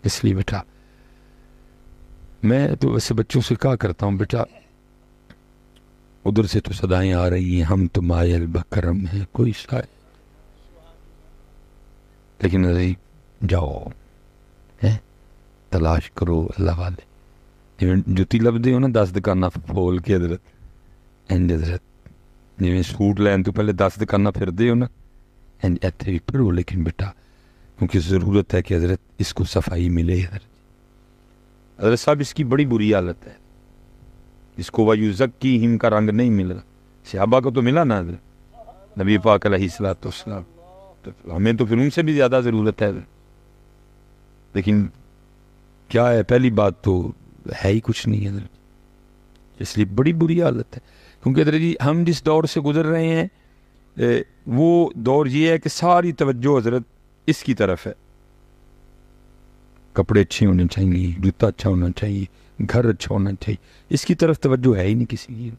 اس لیے بیٹا میں تو ویسے بچوں سے کہا کرتا ہوں بیٹا ادھر سے تو صدائیں آ رہی ہیں ہم تو مائل بکرم ہیں کوئی شاید، لیکن ارے جاؤ تلاش کرو اللہ والے جتی لبدے ہو نا 10 دکاناں پھول کے حضرت انج حضرت جی سوٹ لین تو پہلے 10 دکاناں پھردے ہو نا انج ایتھے بھی پھرو، لیکن بیٹا کیونکہ ضرورت ہے کہ حضرت اس کو صفائی ملے حضرت صاحب اس کی بڑی بری حالت ہے، اس کو وَيُزَكِّيهِمْ کا رنگ نہیں مل رہا، صحابہ کو تو ملا نا حضرت نبی پاک علیہ الصلوۃ والسلام، تو ہمیں تو پھر ان سے بھی زیادہ ضرورت ہے حضرت۔ لیکن کیا ہے پہلی بات تو ہے ہی کچھ نہیں حضرت، اس لیے بڑی بری حالت ہے، کیونکہ حضرت جی ہم جس دور سے گزر رہے ہیں وہ دور یہ ہے کہ ساری توجہ حضرت اس کی طرف ہے، کپڑے اچھے ہونے چاہیے، جوتا اچھا ہونا چاہیے، گھر اچھا ہونا چاہیے، اس کی طرف توجہ ہے ہی نہیں کسی کی۔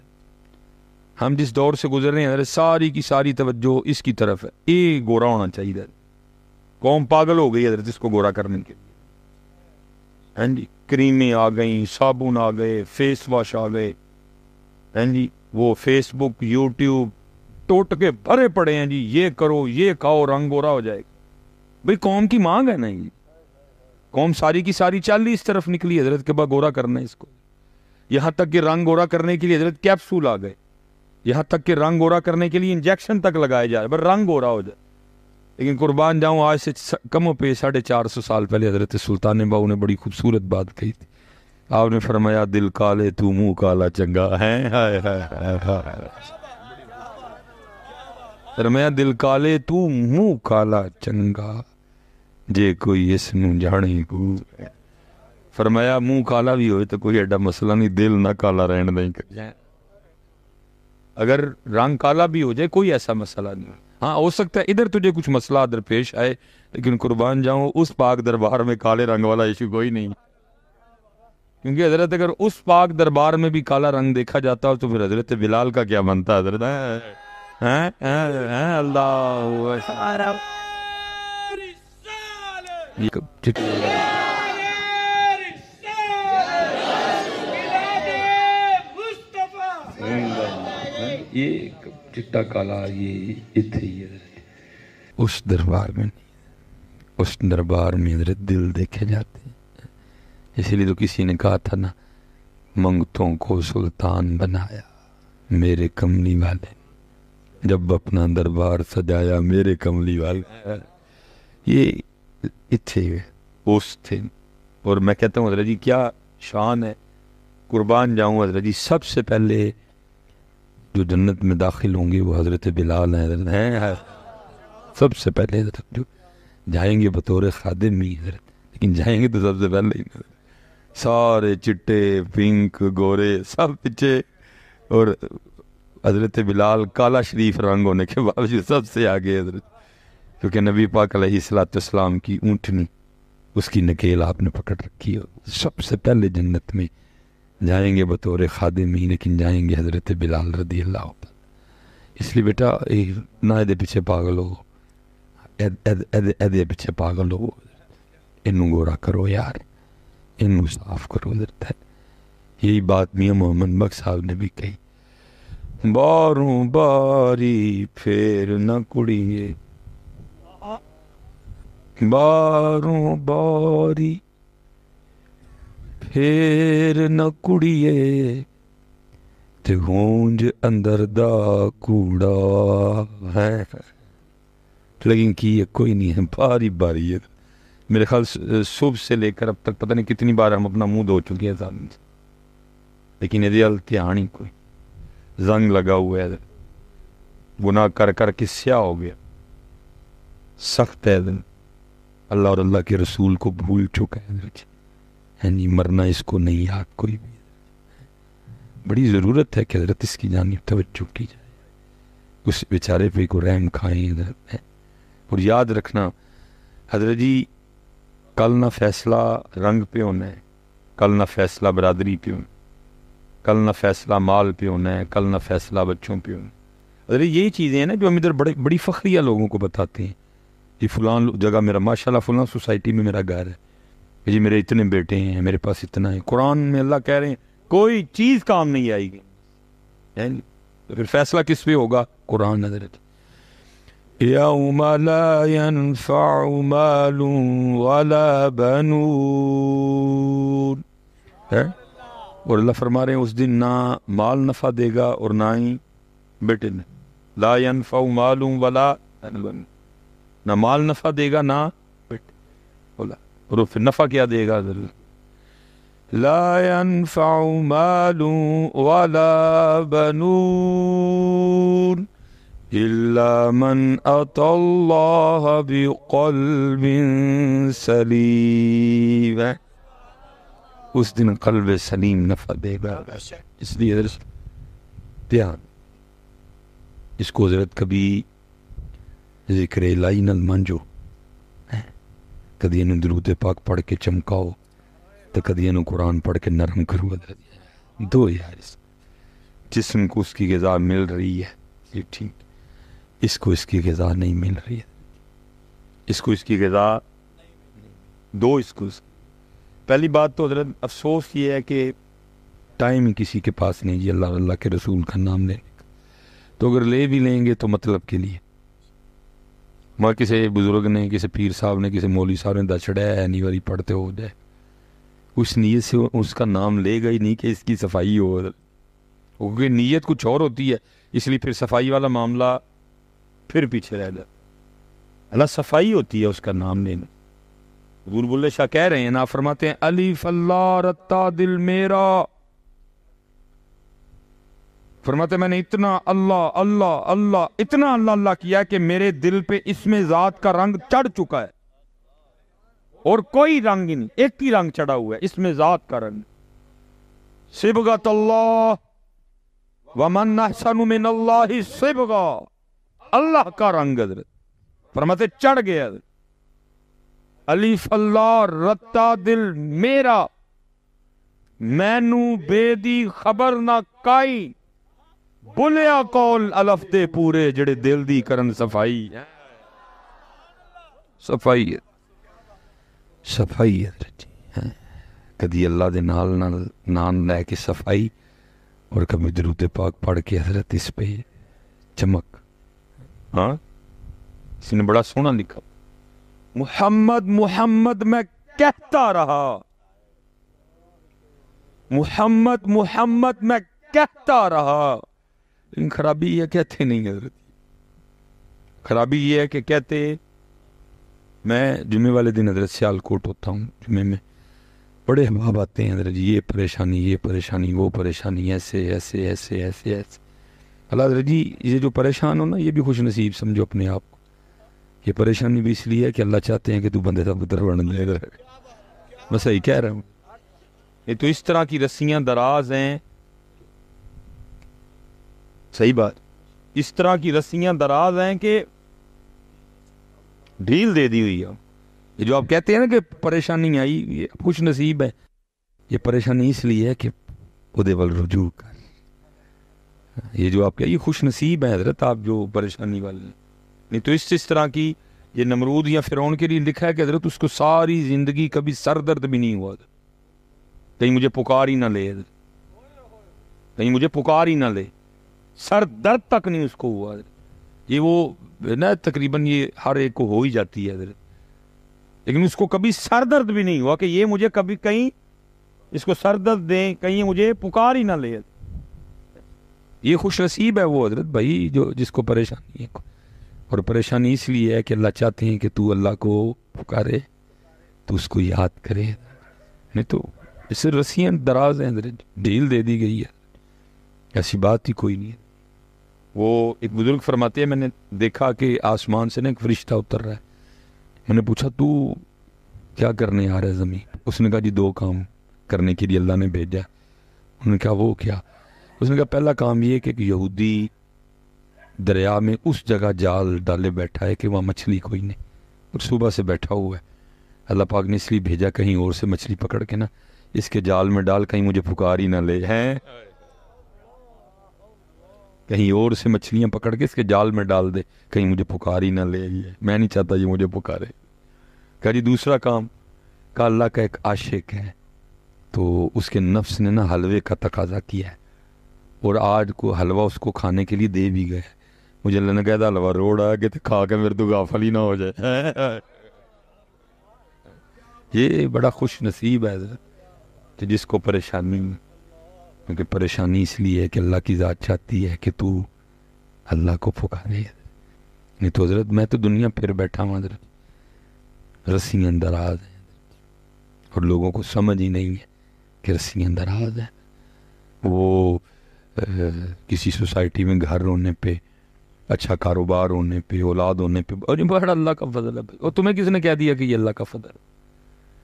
ہم جس دور سے گزر رہے ہیں حضرت ساری کی ساری توجہ اس کی طرف ہے، یہ گورا ہونا چاہیے، قوم پاگل ہو گئی حضرت اس کو گورا کرنے کے لیے، ہاں جی کریمیں آ گئیں، صابن آ گئے، فیس واش آ گئے، ہاں جی وہ فیس بک یوٹیوب ٹوٹ کے بھرے پڑے ہیں جی، یہ کرو یہ کھاؤ رنگ گورا ہو جائے گا۔ بھئی قوم کی مانگ ہے نا، یہ قوم ساری کی ساری چل ہی اس طرف نکلی حضرت کے بعد گورا کرنا ہے اس کو، یہاں تک کہ رنگ گورا کرنے کے لیے حضرت کیپسول آ گئے، یہاں تک کہ رنگ گورا کرنے کے لیے انجیکشن تک لگائے جا رہے بس رنگ گورا ہو جائے۔ لیکن قربان جاؤں آج سے کم و بیش 450 سال پہلے حضرت سلطان باؤ نے بڑی خوبصورت بات کہی تھی، آپ نے فرمایا دل کالے تو منہ کالا چنگا ہے، فرمایا دل کالے تو منہ کالا چنگا جے کوئی اس نو جانے کو، فرمایا منہ کالا بھی ہوئے تو کوئی ایڈا مسئلہ نہیں، دل نہ کالا رہن دیں کر جائے، اگر رنگ کالا بھی ہو جائے کوئی ایسا مسئلہ نہیں، ہاں ہو سکتا ہے ادھر تجھے کچھ مسئلہ ادھر پیش آئے، لیکن قربان جاؤں اس پاک دربار میں کالے رنگ والا ایشو کوئی نہیں، کیونکہ حضرت اگر اس پاک دربار میں بھی کالا رنگ دیکھا جاتا ہو تو پھر حضرت بلال کا کیا بنتا حضرت، اللہ یہ چٹا کالا یہ اتھے ہی حضرت اس دربار میں نہیں، اس دربار میں حضرت دل دیکھے جاتے ہیں، اسی لیے تو کسی نے کہا تھا نا منگتوں کو سلطان بنایا میرے کملی والے، جب اپنا دربار سجایا میرے کملی والے، یہ اتھے اس تھے۔ اور میں کہتا ہوں حضرت جی کیا شان ہے، قربان جاؤں حضرت جی سب سے پہلے جو جنت میں داخل ہوں گے وہ حضرت بلال ہیں، حضرت ہیں سب سے پہلے حضرت جو جائیں گے بطور خادم ہی حضرت، لیکن جائیں گے تو سب سے پہلے ہی سارے چٹے پنک گورے سب پیچھے، اور حضرت بلال کالا شریف رنگ ہونے کے باوجود سب سے آگے حضرت، کیونکہ نبی پاک علیہ الصلوۃ والسلام کی اونٹنی اس کی نکیل آپ نے پکڑ رکھی ہے، سب سے پہلے جنت میں جائیں گے بطور خادم ہی، لیکن جائیں گے حضرت بلال رضی اللہ عنہ۔ اس لیے بیٹا نہ دے پیچھے پاگل ہو، دے پیچھے پاگل ہو، انہوں گورا کرو یار، انہوں صاف کرو حضرت ہے۔ یہی بات میاں محمد بخش صاحب نے بھی کہی، باروں باری پھر نہ کڑیے، باروں باری پھر نہ کڑیے تے گونج اندر دا کوڑا ہے، لیکن کی یہ کوئی نہیں ہے، باری باری ہے۔ میرے خیال صبح سے لے کر اب تک پتہ نہیں کتنی بار ہم اپنا منہ دھو چکے ہیں صاحب، لیکن یہ دھیان ہی کوئی، زنگ لگا ہوا ہے، گناہ کر کر کے سیاہ ہو گیا، سخت ہے دن، اللہ اور اللہ کے رسول کو بھول چکا ہے، یعنی مرنا اس کو نہیں یاد کوئی بھی، بڑی ضرورت ہے کہ حضرت اس کی جانب توجہ کی جائے، اس بیچارے پہ کو رحم کھائیں حضرت ہے۔ اور یاد رکھنا حضرت جی کل نہ فیصلہ رنگ پہ ہونا ہے، کل نہ فیصلہ برادری پہ ہونا ہے، کل نہ فیصلہ مال پہ ہونا ہے، کل نہ فیصلہ بچوں پہ ہونا ہے۔ حضرت یہی چیزیں ہیں نا جو ہم ادھر بڑی فخریہ لوگوں کو بتاتے ہیں، یہ فلان جگہ میرا ماشاءاللہ فلان سوسائٹی میں میرا گھر ہے، کہ جی میرے اتنے بیٹے ہیں، میرے پاس اتنا ہے. قرآن میں اللہ کہہ رہے ہیں کوئی چیز کام نہیں آئے گی. تو پھر فیصلہ کس پہ ہوگا؟ قرآن. حضرت یوم لا ينفع مال ولا بنون ہے، اور اللہ فرما رہے ہیں اس دن نہ مال نفع دے گا اور نہ ہی بیٹے. لا ينفع مال ولا بنون، نہ مال نفع دے گا نہ بیٹے. اور پھر نفع کیا دے گا؟ لا ينفع مال ولا بنون إلا من أتى الله بقلب سلیم. اس دن قلب سلیم نفع دے گا. اس لیے حضرت دھیان، اس کو حضرت کبھی ذکر الہی نال مانجو، کدی انہوں درود پاک پڑھ کے چمکاؤ تو کدی انہوں قرآن پڑھ کے نرم کرو. دو یار، جسم کو اس کی غذا مل رہی ہے یہ ٹھیک، اس کو اس کی غذا نہیں مل رہی ہے. اس کو اس کی غذا دو. اس کو پہلی بات تو حضرت افسوس یہ ہے کہ ٹائم ہی کسی کے پاس نہیں جی اللہ اللہ کے رسول کا نام لینے کا. تو اگر لے بھی لیں گے تو مطلب کے لیے. مگر کسی بزرگ نے، کسی پیر صاحب نے، کسی مولوی صاحب نے دچڑایا ہے نہیں واری پڑھتے ہو جائے، اس نیت سے اس کا نام لے گا ہی نہیں کہ اس کی صفائی ہو. کیونکہ نیت کچھ اور ہوتی ہے، اس لیے پھر صفائی والا معاملہ پھر پیچھے رہ جاتا. اللہ صفائی ہوتی ہے اس کا نام لینا. حضور بلے شاہ کہہ رہے ہیں نا، فرماتے ہیں الف اللہ رتا دل میرا. فرماتے میں نے اتنا اللہ اللہ اللہ اتنا اللہ اللہ کیا کہ میرے دل پہ اسم ذات کا رنگ چڑھ چکا ہے، اور کوئی رنگ ہی نہیں، ایک ہی رنگ چڑھا ہوا ہے، اسم ذات کا رنگ. صبغۃ اللہ ومن احسن من اللہ صبغہ، اللہ کا رنگ حضرت فرماتے چڑھ گیا. الف اللہ رتا دل میرا، مینو بے دی خبر نہ کائی، بولیا کول الف دے پورے جڑے دل دی کرن صفائی. صفائی ہے، صفائی ہے. کدی اللہ دے نال نام لے کے صفائی، اور کبھی درود پاک پڑھ کے حضرت اس پہ چمک. ہاں اس نے بڑا سونا لکھا، محمد محمد میں کہتا رہا، محمد محمد میں کہتا رہا. لیکن خرابی یہ کہتے نہیں حضرت، خرابی یہ ہے کہ کہتے. میں جمعے والے دن حضرت سیالکوٹ ہوتا ہوں، جمعے میں بڑے احباب آتے ہیں حضرت جی یہ پریشانی وہ پریشانی ایسے ایسے ایسے ایسے ایسے. اللہ حضرت جی یہ جو پریشان ہو نا یہ بھی خوش نصیب سمجھو اپنے آپ کو. یہ پریشانی بھی اس لیے ہے کہ اللہ چاہتے ہیں کہ تو بندے کا پتر بن لے. میں صحیح کہہ رہا ہوں. یہ تو اس طرح کی رسیاں دراز ہیں، صحیح بات، اس طرح کی رسیاں دراز ہیں کہ ڈھیل دے دی ہوئی ہے. یہ جو آپ کہتے ہیں نا کہ پریشانی آئی، یہ خوش نصیب ہے. یہ پریشانی اس لیے ہے کہ خودے وال رجوع کر. یہ جو آپ یہ خوش نصیب ہے حضرت آپ جو پریشانی والے. نہیں تو اس طرح کی یہ نمرود یا فرعون کے لیے لکھا ہے کہ حضرت اس کو ساری زندگی کبھی سر درد بھی نہیں ہوا، کہیں مجھے پکار ہی نہ لے، کہیں مجھے پکار ہی نہ لے، سر درد تک نہیں اس کو ہوا. یہ وہ نا تقریباً یہ ہر ایک کو ہو ہی جاتی ہے حضرت، لیکن اس کو کبھی سر درد بھی نہیں ہوا کہ یہ مجھے کبھی کہیں اس کو سر درد دیں، کہیں مجھے پکار ہی نہ لے. یہ خوش نصیب ہے وہ حضرت بھائی جو جس کو پریشانی ہے. اور پریشانی اس لیے ہے کہ اللہ چاہتے ہیں کہ تو اللہ کو پکارے، تو اس کو یاد کرے. نہیں تو اس سے رسیاں دراز ہیں حضرت، ڈھیل دے دی گئی ہے، ایسی بات ہی کوئی نہیں ہے. وہ ایک بزرگ فرماتے ہیں میں نے دیکھا کہ آسمان سے نا ایک فرشتہ اتر رہا ہے. میں نے پوچھا تو کیا کرنے آ رہا ہے زمین؟ اس نے کہا جی دو کام کرنے کے لیے اللہ نے بھیجا. انہوں نے کہا وہ کیا؟ اس نے کہا پہلا کام یہ کہ ایک یہودی دریا میں اس جگہ جال ڈالے بیٹھا ہے کہ وہاں مچھلی کوئی نہیں، اور صبح سے بیٹھا ہوا ہے. اللہ پاک نے اس لیے بھیجا کہیں اور سے مچھلی پکڑ کے نا اس کے جال میں ڈال، کہیں مجھے پکار ہی نہ لے. ہیں کہیں اور سے مچھلیاں پکڑ کے اس کے جال میں ڈال دے، کہیں مجھے پکار ہی نہ لے. میں نہیں چاہتا یہ مجھے پکارے. کہا جی دوسرا کام کہ اللہ کا ایک عاشق ہے تو اس کے نفس نے نا حلوے کا تقاضا کیا ہے اور آج کو حلوہ اس کو کھانے کے لیے دے بھی گئے. مجھے اللہ نے کہا تھا حلوہ روڑ آ کے کھا کے میرے تو غافل ہی نہ ہو جائے. یہ بڑا خوش نصیب ہے کہ جس کو پریشانی، کیونکہ پریشانی اس لیے ہے کہ اللہ کی ذات چاہتی ہے کہ تو اللہ کو پکارے. نہیں تو حضرت میں تو دنیا پھر بیٹھا ہوں حضرت، رسیاں دراز ہیں اور لوگوں کو سمجھ ہی نہیں ہے کہ رسیاں دراز ہیں. وہ کسی سوسائٹی میں گھر ہونے پہ، اچھا کاروبار ہونے پہ، اولاد ہونے پہ، اور یہ بڑا اللہ کا فضل ہے. اور تمہیں کس نے کہہ دیا کہ یہ اللہ کا فضل ہے؟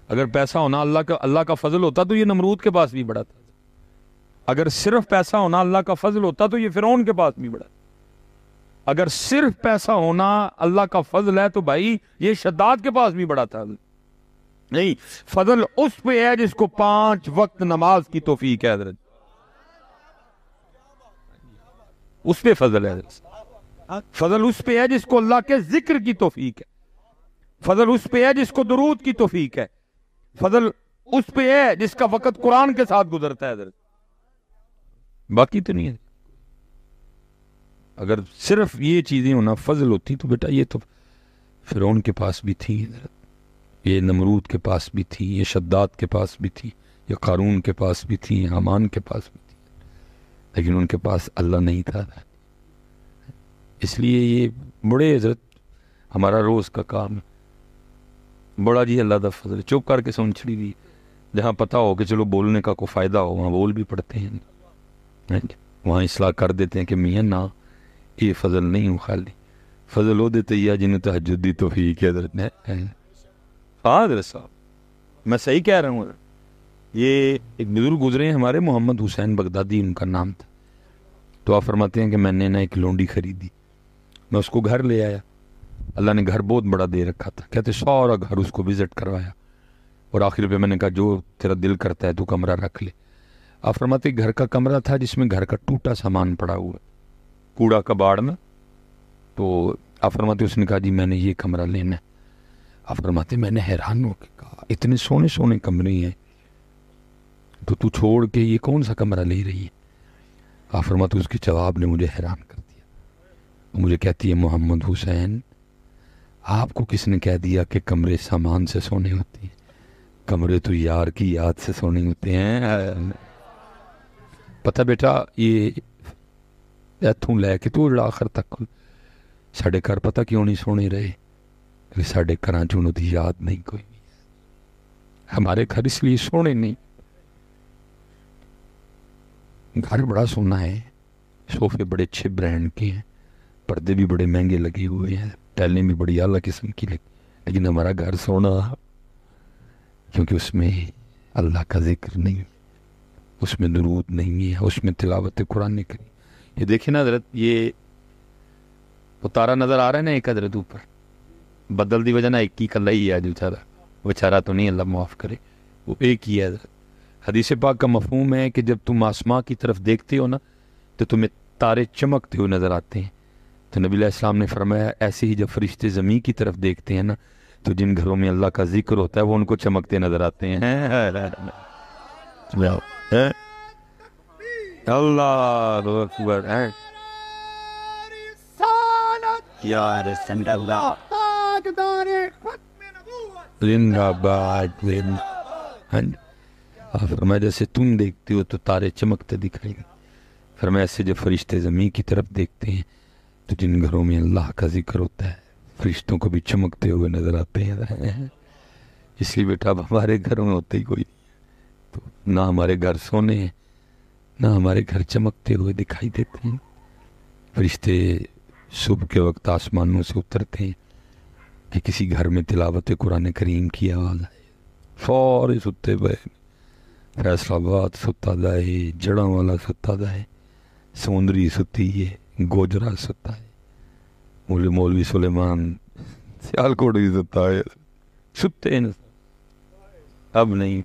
اگر پیسہ ہونا اللہ کا فضل ہوتا تو یہ نمرود کے پاس بھی بڑا تھا. اگر صرف پیسہ ہونا اللہ کا فضل ہوتا تو یہ فرعون کے پاس بھی بڑا تھا. اگر صرف پیسہ ہونا اللہ کا فضل ہے تو بھائی یہ شداد کے پاس بھی بڑا تھا. نہیں، فضل اس پہ ہے جس کو 5 وقت نماز کی توفیق ہے حضرت، اس پہ فضل ہے حضرت. فضل اس پہ ہے جس کو اللہ کے ذکر کی توفیق ہے. فضل اس پہ ہے جس کو درود کی توفیق ہے. فضل اس پہ ہے جس کا وقت قرآن کے ساتھ گزرتا ہے حضرت، باقی تو نہیں ہے. اگر صرف یہ چیزیں ہونا فضل ہوتی تو بیٹا یہ تو فرعون کے پاس بھی تھی حضرت، یہ نمرود کے پاس بھی تھی، یہ شداد کے پاس بھی تھی، یہ قارون کے پاس بھی تھی، یہ حامان کے پاس بھی تھی، لیکن ان کے پاس اللہ نہیں تھا. اس لیے یہ بڑے حضرت ہمارا روز کا کام ہے. بڑا جی اللہ دا فضل، چپ کر کے سن چھڑی دی. جہاں پتہ ہو کہ چلو بولنے کا کوئی فائدہ ہو وہاں بول بھی پڑتے ہیں، وہاں اصلاح کر دیتے ہیں کہ میاں نہ یہ فضل نہیں ہو، خالی فضل ہو دیتے یا جنہیں تہجد دی توفیق ہے حضرت نے. ہاں حضرت صاحب میں صحیح کہہ رہا ہوں. یہ ایک بزرگ گزرے ہیں ہمارے، محمد حسین بغدادی ان کا نام تھا. تو آپ فرماتے ہیں کہ میں نے نا ایک لونڈی خریدی، میں اس کو گھر لے آیا. اللہ نے گھر بہت بڑا دے رکھا تھا، کہتے سارا گھر اس کو وزٹ کروایا اور آخر پہ میں نے کہا جو تیرا دل کرتا ہے تو کمرہ رکھ لے. آپ فرماتے گھر کا کمرہ تھا جس میں گھر کا ٹوٹا سامان پڑا ہوا، کوڑا کباڑ نا. تو آپ فرماتے اس نے کہا جی میں نے یہ کمرہ لینا ہے. آپ فرماتے میں نے حیران ہو کے کہا اتنے سونے سونے کمرے ہیں تو تو چھوڑ کے یہ کون سا کمرہ لے رہی ہے؟ آپ فرماتے اس کے جواب نے مجھے حیران کر دیا. مجھے کہتی ہے محمد حسین آپ کو کس نے کہہ دیا کہ کمرے سامان سے سونے ہوتے ہیں؟ کمرے تو یار کی یاد سے سونے ہوتے ہیں. پتہ بیٹا یہ ایتھوں لے کے تو آخر تک ساڑھے گھر پتہ کیوں نہیں سونے رہے؟ کہ ساڑھے گھراں چوں دی یاد نہیں کوئی. ہمارے گھر اس لیے سونے نہیں، گھر بڑا سونا ہے، صوفے بڑے اچھے برانڈ کے ہیں، پردے بھی بڑے مہنگے لگے ہوئے ہیں، ٹیلیں بھی بڑی اعلیٰ قسم کی لگی، لیکن ہمارا گھر سونا کیونکہ اس میں اللہ کا ذکر نہیں، اس میں درود نہیں ہے، اس میں تلاوت قرآن کریم. یہ دیکھیں نا حضرت، یہ وہ تارا نظر آ رہا ہے نا ایک حضرت اوپر، بدل دی وجہ نہ ایک ہی کلہ ہی ہے جو بیچارہ تو نہیں، اللہ معاف کرے، وہ ایک ہی ہے حضرت. حدیث پاک کا مفہوم ہے کہ جب تم آسماں کی طرف دیکھتے ہو نا تو تمہیں تارے چمکتے ہوئے نظر آتے ہیں. تو نبی علیہ السلام نے فرمایا ایسے ہی جب فرشتے زمین کی طرف دیکھتے ہیں نا تو جن گھروں میں اللہ کا ذکر ہوتا ہے وہ ان کو چمکتے نظر آتے ہیں. اللہ اکبر. زندہ باد. فرمایا جیسے تم دیکھتے ہو تو تارے چمکتے دکھائیں گے. فرمایا ایسے جب فرشتے زمین کی طرف دیکھتے ہیں تو جن گھروں میں اللہ کا ذکر ہوتا ہے فرشتوں کو بھی چمکتے ہوئے نظر آتے ہیں. اس لیے بیٹا اب ہمارے گھروں میں ہوتے ہی کوئی نہیں، تو نہ ہمارے گھر سونے ہیں نہ ہمارے گھر چمکتے ہوئے دکھائی دیتے ہیں. فرشتے صبح کے وقت آسمانوں سے اترتے ہیں کہ کسی گھر میں تلاوت قرآن کریم کی آواز آئے، فوری ستے پہ فیصل آباد ستا جائے، جڑاں والا ستا جائے، سمندری ستی ہے، گوجرا ستا ہے، مولوی سلیمان سیالکوٹ بھی ستا ہے، ستے ہیں. اب نہیں،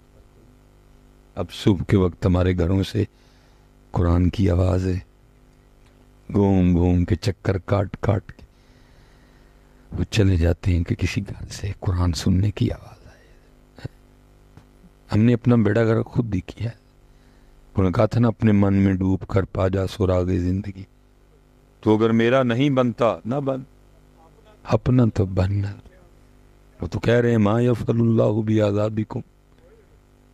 اب صبح کے وقت ہمارے گھروں سے قرآن کی آواز ہے، گھوم گھوم کے چکر کاٹ کاٹ کے وہ چلے جاتے ہیں کہ کسی گھر سے قرآن سننے کی آواز آئے. ہم نے اپنا بیڑا گرک خود ہی کیا ہے. انہوں نے کہا تھا نا اپنے من میں ڈوب کر پا جا سراغ زندگی. تو اگر میرا نہیں بنتا نہ بن، اپنا تو بننا. وہ تو کہہ رہے ہیں ما یفعل اللہ بعذابکم،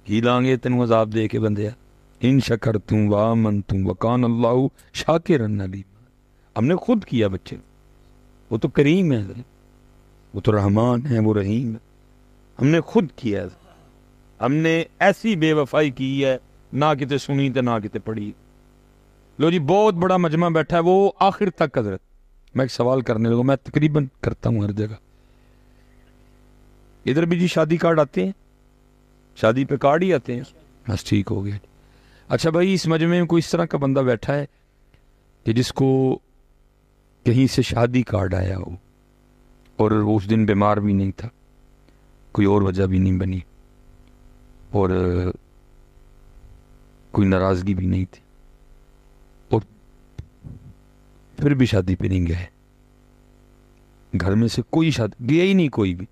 ہی لانگے تینوں عذاب دے کے بندیا ان شکرتم وآمنتم وکان اللہ شاکرا علیما. ہم نے خود کیا بچے. وہ تو کریم ہے، وہ تو رحمان ہے، وہ رحیم ہے. ہم نے خود کیا ہے. ہم نے ایسی بے وفائی کی ہے نہ کتے سنی تے نہ کتے پڑھی. لو جی بہت بڑا مجمع بیٹھا ہے وہ آخر تک. حضرت میں ایک سوال کرنے لگا، میں تقریباً کرتا ہوں ہر جگہ. ادھر بھی جی شادی کارڈ آتے ہیں، شادی پہ کارڈ ہی آتے ہیں. بس ٹھیک ہو گیا. اچھا بھائی اس مجمع میں کوئی اس طرح کا بندہ بیٹھا ہے کہ جس کو کہیں سے شادی کارڈ آیا ہو اور اس دن بیمار بھی نہیں تھا، کوئی اور وجہ بھی نہیں بنی اور کوئی ناراضگی بھی نہیں تھی اور پھر بھی شادی پہ نہیں گئے؟ گھر میں سے کوئی شادی گیا ہی نہیں کوئی بھی.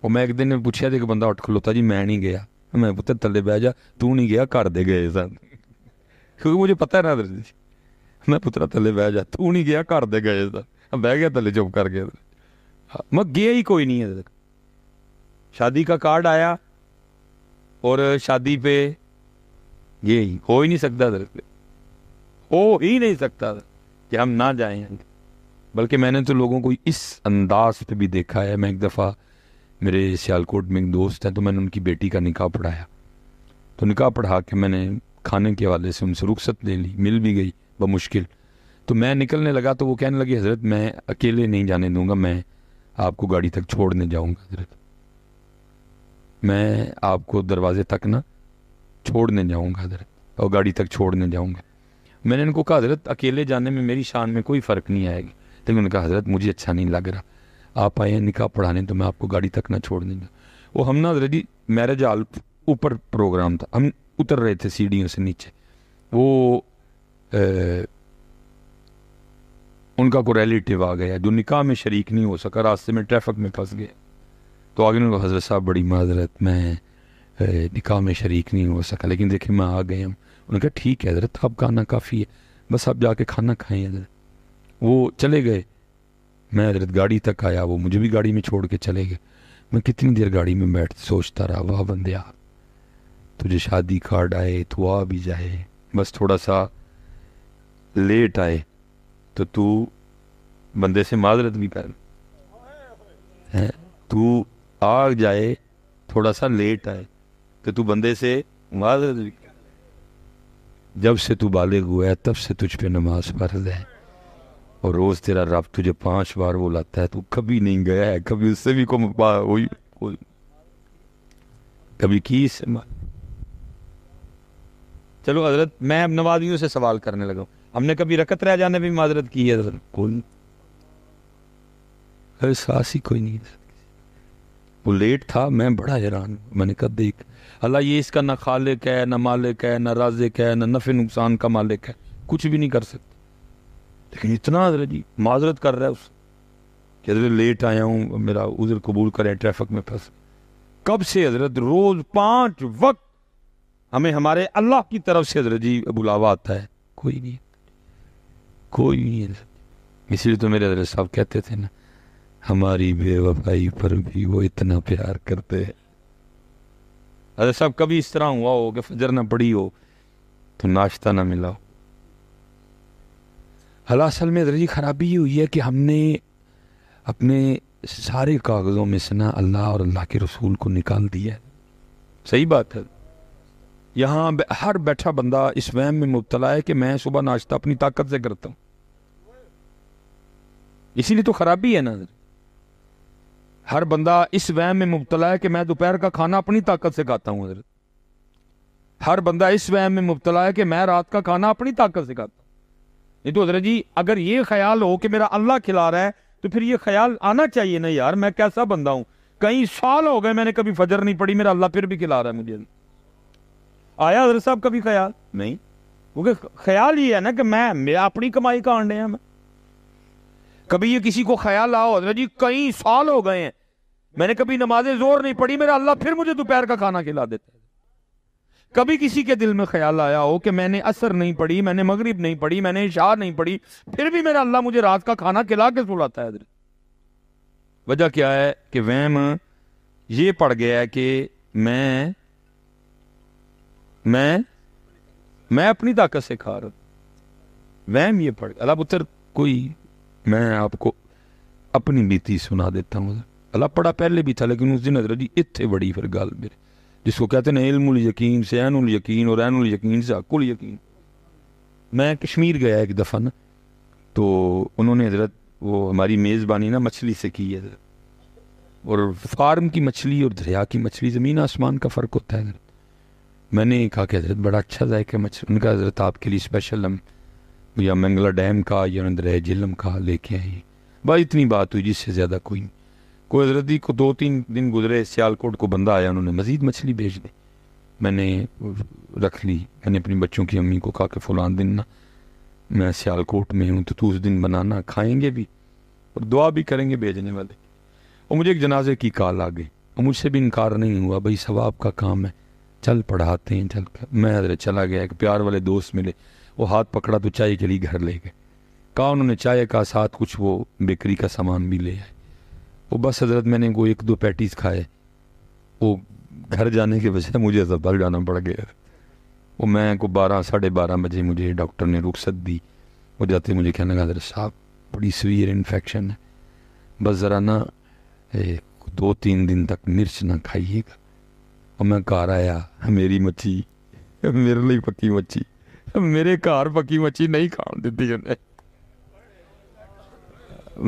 اور میں ایک دن نے پوچھا تھا کہ بندہ اٹھ کھلوتا جی میں نہیں گیا. میں پتہ تلے بہ جا، تو نہیں گیا گھر دے گئے سن، کیونکہ مجھے پتہ ہے نا حضرت جی. میں پترا تلے بہ جا، تو نہیں گیا گھر دے گئے سن. بہ گیا تلے چپ کر کے. میں گیا ہی کوئی نہیں ہے. شادی کا کارڈ آیا اور شادی پہ یہ ہو ہی نہیں سکتا حضرت، ہو ہی نہیں سکتا کہ ہم نہ جائیں. بلکہ میں نے تو لوگوں کو اس انداز پہ بھی دیکھا ہے. میں ایک دفعہ میرے سیالکوٹ میں ایک دوست ہیں، تو میں نے ان کی بیٹی کا نکاح پڑھایا. تو نکاح پڑھا کے میں نے کھانے کے حوالے سے ان سے رخصت لے لی، مل بھی گئی بمشکل. تو میں نکلنے لگا تو وہ کہنے لگی حضرت میں اکیلے نہیں جانے دوں گا، میں آپ کو گاڑی تک چھوڑنے جاؤں گا. حضرت میں آپ کو دروازے تک نہ چھوڑنے جاؤں گا حضرت، اور گاڑی تک چھوڑنے جاؤں گا. میں نے ان کو کہا حضرت اکیلے جانے میں میری شان میں کوئی فرق نہیں آئے گی. لیکن انہوں نے کہا حضرت مجھے اچھا نہیں لگ رہا، آپ آئے ہیں نکاح پڑھانے تو میں آپ کو گاڑی تک نہ چھوڑنے دوں. وہ ہم نا حضرت جی میرج ہال اوپر پروگرام تھا، ہم اتر رہے تھے سیڑھیوں سے نیچے. وہ ان کا کوئی ریلیٹیو آ گیا جو نکاح میں شریک نہیں ہو سکا، راستے میں ٹریفک میں پھنس گیا. تو آگے انہوں نے کہا حضرت صاحب بڑی معذرت، میں نکاح میں شریک نہیں ہو سکا، لیکن دیکھیں میں آ گئے ہم. انہوں نے کہا ٹھیک ہے حضرت آپ کا آنا کافی ہے، بس آپ جا کے کھانا کھائیں حضرت. وہ چلے گئے. میں حضرت گاڑی تک آیا، وہ مجھے بھی گاڑی میں چھوڑ کے چلے گئے. میں کتنی دیر گاڑی میں بیٹھ سوچتا رہا، واہ بندیا تجھے شادی کارڈ آئے تو آ بھی جائے، بس تھوڑا سا لیٹ آئے تو بندے سے معذرت بھی کر، تو آ جائے تھوڑا سا لیٹ آئے تو بندے سے معذرت بھی کر. جب سے تو بالغ ہوا ہے تب سے تجھ پہ نماز فرض ہے، اور روز تیرا رب تجھے 5 بار بلاتا ہے، تو کبھی نہیں گیا ہے، کبھی اس سے بھی کبھی کی اس سے. چلو حضرت میں اب نوازیوں سے سوال کرنے لگا ہوں، ہم نے کبھی رکعت رہ جانے بھی معذرت کی ہے حضرت؟ کوئی احساس ہی کوئی نہیں. وہ لیٹ تھا، میں بڑا حیران. میں نے کہا دیکھ اللہ یہ اس کا نہ خالق ہے، نہ مالک ہے، نہ رازق ہے، نہ نفع نقصان کا مالک ہے، کچھ بھی نہیں کر سکتا. لیکن اتنا حضرت جی معذرت کر رہا ہے اس کہ حضرت لیٹ آیا ہوں، میرا عذر قبول کریں، ٹریفک میں پھنس. کب سے حضرت روز 5 وقت ہمیں ہمارے اللہ کی طرف سے حضرت جی بلاوا آتا ہے؟ کوئی نہیں، کوئی نہیں حضرت. اسی لیے تو میرے حضرت صاحب کہتے تھے نا ہماری بے وفائی پر بھی وہ اتنا پیار کرتے ہیں. حضرت صاحب کبھی اس طرح ہوا ہو کہ فجر نہ پڑی ہو تو ناشتہ نہ ملا ہو؟ اصل میں حضرت جی خرابی یہ ہوئی ہے کہ ہم نے اپنے سارے کاغذوں میں سے نا اللہ اور اللہ کے رسول کو نکال دیا ہے. صحیح بات ہے. یہاں ہر بیٹھا بندہ اس وہم میں مبتلا ہے کہ میں صبح ناشتہ اپنی طاقت سے کرتا ہوں. اسی لیے تو خرابی ہے نا. ہر بندہ اس وہم میں مبتلا ہے کہ میں دوپہر کا کھانا اپنی طاقت سے کھاتا ہوں حضرت. ہر بندہ اس وہم میں مبتلا ہے کہ میں رات کا کھانا اپنی طاقت سے کھاتا ہوں. نہیں تو حضرت جی اگر یہ خیال ہو کہ میرا اللہ کھلا رہا ہے تو پھر یہ خیال آنا چاہیے نا یار میں کیسا بندہ ہوں، کئی سال ہو گئے میں نے کبھی فجر نہیں پڑھی، میرا اللہ پھر بھی کھلا رہا ہے مجھے. آیا حضرت صاحب کبھی خیال؟ نہیں. کیونکہ خیال یہ ہے نا کہ میں اپنی کمائی کا آنڈے ہیں. میں کبھی یہ کسی کو خیال آؤ حضرت جی کئی سال ہو گئے ہیں میں نے کبھی نماز زور نہیں پڑھی، میرا اللہ پھر مجھے دوپہر کا کھانا کھلا دیتا ہے۔ کبھی کسی کے دل میں خیال آیا ہو کہ میں نے عصر نہیں پڑھی، میں نے مغرب نہیں پڑھی، میں نے عشاء نہیں پڑھی، پھر بھی میرا اللہ مجھے رات کا کھانا کھلا کے سلاتا ہے حضرت۔ وجہ کیا ہے کہ وہم یہ پڑ گیا ہے کہ میں اپنی طاقت سے کھا رہا ہوں، وہم یہ پڑ گیا۔ اللہ پتر کوئی، میں آپ کو اپنی بیتی سنا دیتا ہوں۔ اللہ پڑا پہلے بھی تھا، لیکن اس دن حضرت جی اتنے بڑی پھر گل میرے، جس کو کہتے ہیں علم الیقین سے عین الیقین اور عین الیقین سے حق الیقین۔ میں کشمیر گیا ایک دفعہ نا، تو انہوں نے حضرت وہ ہماری میزبانی نا مچھلی سے کی ہے حضرت، اور فارم کی مچھلی اور دریا کی مچھلی زمین آسمان کا فرق ہوتا ہے حضرت۔ میں نے کہا کہ حضرت بڑا اچھا ذائقہ مچھلی، ان کا حضرت آپ کے لیے اسپیشل ہم یا منگلا ڈیم کا یا دریا جہلم کا لے کے آئے۔ بھائی اتنی بات ہوئی، جس سے زیادہ کوئی نہیں۔ کوئی حضرت جی کو 2-3 دن گزرے، سیالکوٹ کو بندہ آیا، انہوں نے مزید مچھلی بھیج دی، میں نے رکھ لی۔ میں نے اپنی بچوں کی امی کو کہا کہ فلان دن نا میں سیالکوٹ میں ہوں، تو اس دن بنانا، کھائیں گے بھی اور دعا بھی کریں گے بھیجنے والے۔ اور مجھے ایک جنازے کی کال آ گئی، اور مجھ سے بھی انکار نہیں ہوا، بھائی ثواب کا کام ہے، چل پڑھاتے ہیں، چل کر میں حضرت چلا گیا۔ ایک پیار والے دوست ملے، وہ ہاتھ پکڑا تو چائے کے لیے گھر لے گئے، کہا انہوں نے چائے کا ساتھ کچھ وہ بیکری کا سامان بھی لے آئے۔ وہ بس حضرت میں نے وہ 1-2 پیٹیز کھائے، وہ گھر جانے کے بجائے مجھے اسپتال جانا پڑ گیا۔ وہ میں کو 12-12:30 بجے مجھے ڈاکٹر نے رخصت دی، وہ جاتے مجھے کہنے لگا حضرت صاحب بڑی سویئر انفیکشن ہے، بس ذرا نا 2-3 دن تک مرچ نہ کھائیے گا۔ اور میں گھر آیا، میری مچھی میرے لیے پکی مچھی، میرے گھر پکی مچھی نہیں کھان دیتی انہیں۔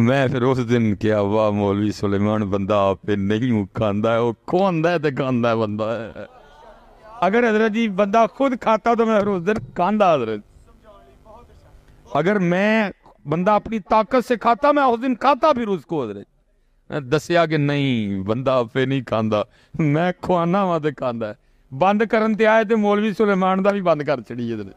میں پھر اس دن کیا، واہ مولوی سلیمان بندہ آپ پہ نہیں کھاندا ہے، وہ کھاندا ہے تے کھاندا ہے بندہ ہے۔ اگر حضرت جی بندہ خود کھاتا تو میں پھر اس دن کھاندا حضرت۔ اگر میں بندہ اپنی طاقت سے کھاتا، میں اس دن کھاتا پھر اس کو حضرت۔ میں دسیا کہ نہیں بندہ آپ پہ نہیں کھاندا، میں کھوانا وا تے کھاندا ہے۔ بند کرن تے آئے تے مولوی سلیمان دا بھی بند کر چھڑی حضرت۔